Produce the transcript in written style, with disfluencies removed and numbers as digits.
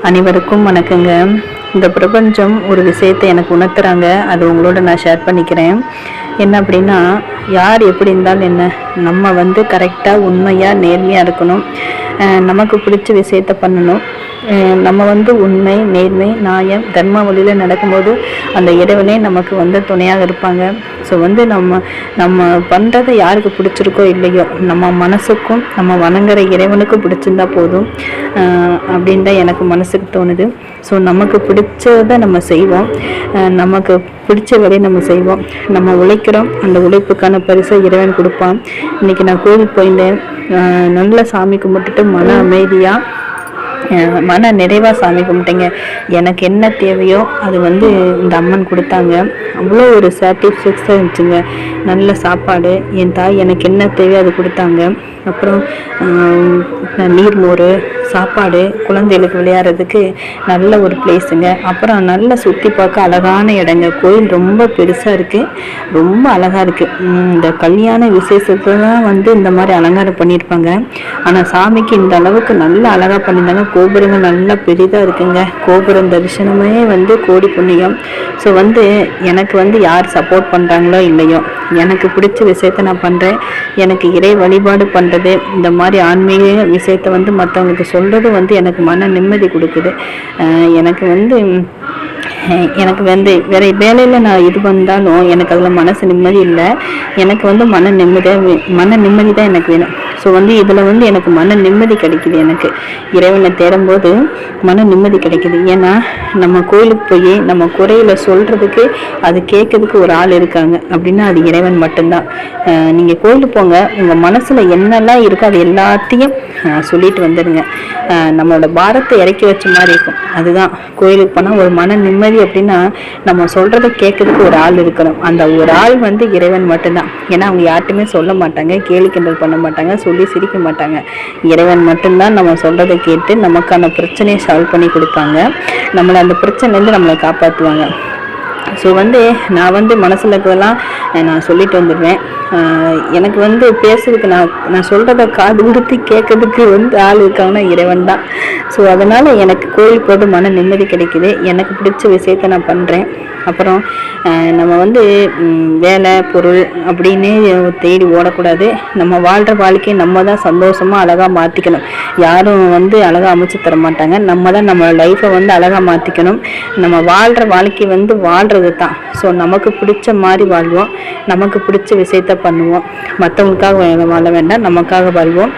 அனைவருக்கும் வணக்கங்க. இந்த பிரபஞ்சம் ஒரு விஷயத்தை எனக்கு உணர்த்துறாங்க. அது உங்களோட நான் ஷேர் பண்ணிக்கிறேன். என்ன அப்படின்னா, யார் எப்படி இருந்தாலும் என்ன, நம்ம வந்து கரெக்டாக உண்மையாக நேர்மையாக இருக்கணும். நமக்கு பிடிச்ச விஷயத்த பண்ணணும். நம்ம வந்து உண்மை, நேர்மை, நியாயம், தர்ம வழியில் நடக்கும்போது அந்த இறைவனே நமக்கு வந்து துணையாக இருப்பாங்க. ஸோ வந்து நம்ம நம்ம பண்ணுறதை யாருக்கு பிடிச்சிருக்கோ இல்லையோ, நம்ம மனசுக்கும் நம்ம வணங்குற இறைவனுக்கும் பிடிச்சிருந்தா போதும் அப்படின்னு தான் எனக்கு மனசுக்கு தோணுது. ஸோ நமக்கு பிடிச்சதை நம்ம செய்வோம், நமக்கு பிடிச்ச வேலையை நம்ம செய்வோம், நம்ம உழைக்கிறோம், அந்த உழைப்புக்கான பரிசை இறைவன் கொடுப்பான். இன்றைக்கி நான் கோயிலுக்கு போயிருந்தேன். நல்ல சாமி கும்பிட்டுட்டு மன அமைதியாக மன நிறைவாக சாமி கும்பிட்டேங்க. எனக்கு என்ன தேவையோ அது வந்து இந்த அம்மன் கொடுத்தாங்க. அவ்வளோ ஒரு சாட்டிஸ்ஃபேக்ஸாக இருந்துச்சுங்க. நல்ல சாப்பாடு, என் தாய் எனக்கு என்ன தேவையோ அது கொடுத்தாங்க. அப்புறம் நீர்மோர், சாப்பாடு, குழந்தைகளுக்கு விளையாடுறதுக்கு நல்ல ஒரு பிளேஸுங்க. அப்புறம் நல்லா சுற்றி பார்க்க அழகான இடங்க. கோயில் ரொம்ப பெருசாக இருக்குது, ரொம்ப அழகாக இருக்குது. இந்த கல்யாண விசேஷத்துல தான் வந்து இந்த மாதிரி அலங்காரம் பண்ணியிருப்பாங்க. ஆனால் சாமிக்கு இந்த அளவுக்கு நல்லா அழகாக பண்ணியிருந்தாங்க. கோபுரங்கள் நல்லா பெரிதாக இருக்குங்க. கோபுரம் தரிசனமே வந்து கோடி புண்ணியம். ஸோ வந்து எனக்கு வந்து யார் சப்போர்ட் பண்ணுறாங்களோ இல்லையோ, எனக்கு பிடிச்ச விஷயத்த நான் பண்ணுறேன். எனக்கு இறை வழிபாடு பண்ணுறது, இந்த மாதிரி ஆன்மீக விஷயத்த வந்து மற்றவங்களுக்கு சொல்கிறது வந்து எனக்கு மன நிம்மதி கொடுக்குது. எனக்கு வந்து வேறு வேலையில் நான் இது வந்தாலும் எனக்கு அதில் மனசு நிம்மதி இல்லை. எனக்கு வந்து மன நிம்மதி தான் எனக்கு வேணும். ஸோ வந்து இதில் வந்து எனக்கு மன நிம்மதி கிடைக்குது. எனக்கு இறைவனை தேடும்போது மன நிம்மதி கிடைக்குது. ஏன்னா நம்ம கோயிலுக்கு போய் நம்ம குறையில் சொல்கிறதுக்கு, அது கேட்கறதுக்கு ஒரு ஆள் இருக்காங்க அப்படின்னா அது இறைவன் மட்டும்தான். நீங்கள் கோயிலுக்கு போங்க, உங்கள் மனசில் என்னெல்லாம் இருக்கோ அது எல்லாத்தையும் சொல்லிட்டு வந்துடுங்க. நம்மளோட பாரத்தை இறக்கி வச்ச மாதிரி இருக்கும். அதுதான் கோயிலுக்கு போனால் ஒரு மன நிம்மதி. அப்படின்னா நம்ம சொல்றதை கேட்கறதுக்கு ஒரு ஆள் இருக்கணும். அந்த ஒரு ஆள் வந்து இறைவன் மட்டும்தான். ஏன்னா அவங்க யார்ட்டுமே சொல்ல மாட்டாங்க, கேலி கிண்டல் பண்ண மாட்டாங்க, சொல்லி சிரிக்க மாட்டாங்க. இறைவன் மட்டும்தான் நம்ம சொல்றதை கேட்டு நமக்கான பிரச்சனையை சால்வ் பண்ணி கொடுப்பாங்க. நம்மளை அந்த பிரச்சனைலேருந்து நம்மளை காப்பாற்றுவாங்க. ஸோ வந்து நான் வந்து மனசில் இருக்கிறதெல்லாம் நான் சொல்லிட்டு வந்துடுவேன். எனக்கு வந்து பேசுறதுக்கு நான் சொல்கிறத காது கொடுத்து கேட்கறதுக்கு வந்து ஆள் இருக்காங்கன்னா இறைவன் தான். ஸோ அதனால் எனக்கு கோயில் போட்டு மன நிம்மதி கிடைக்குது. எனக்கு பிடிச்ச விஷயத்த நான் பண்ணுறேன். அப்புறம் நம்ம வந்து வேலை பொருள் அப்படின்னு தேடி ஓடக்கூடாது. நம்ம வாழ்கிற வாழ்க்கையை நம்ம தான் சந்தோஷமாக அழகாக மாற்றிக்கணும். யாரும் வந்து அழகாக அமைச்சு தர மாட்டாங்க. நம்ம தான் நம்ம லைஃப்பை வந்து அழகாக மாற்றிக்கணும். நம்ம வாழ்கிற வாழ்க்கை வந்து வாழ்கிறது தான். ஸோ நமக்கு பிடிச்ச மாதிரி வாழ்வோம், நமக்கு பிடிச்ச விஷயத்த பண்ணுவோம். மற்றவங்களுக்காக வாழ வேண்டாம், நமக்காக வாழ்வோம்.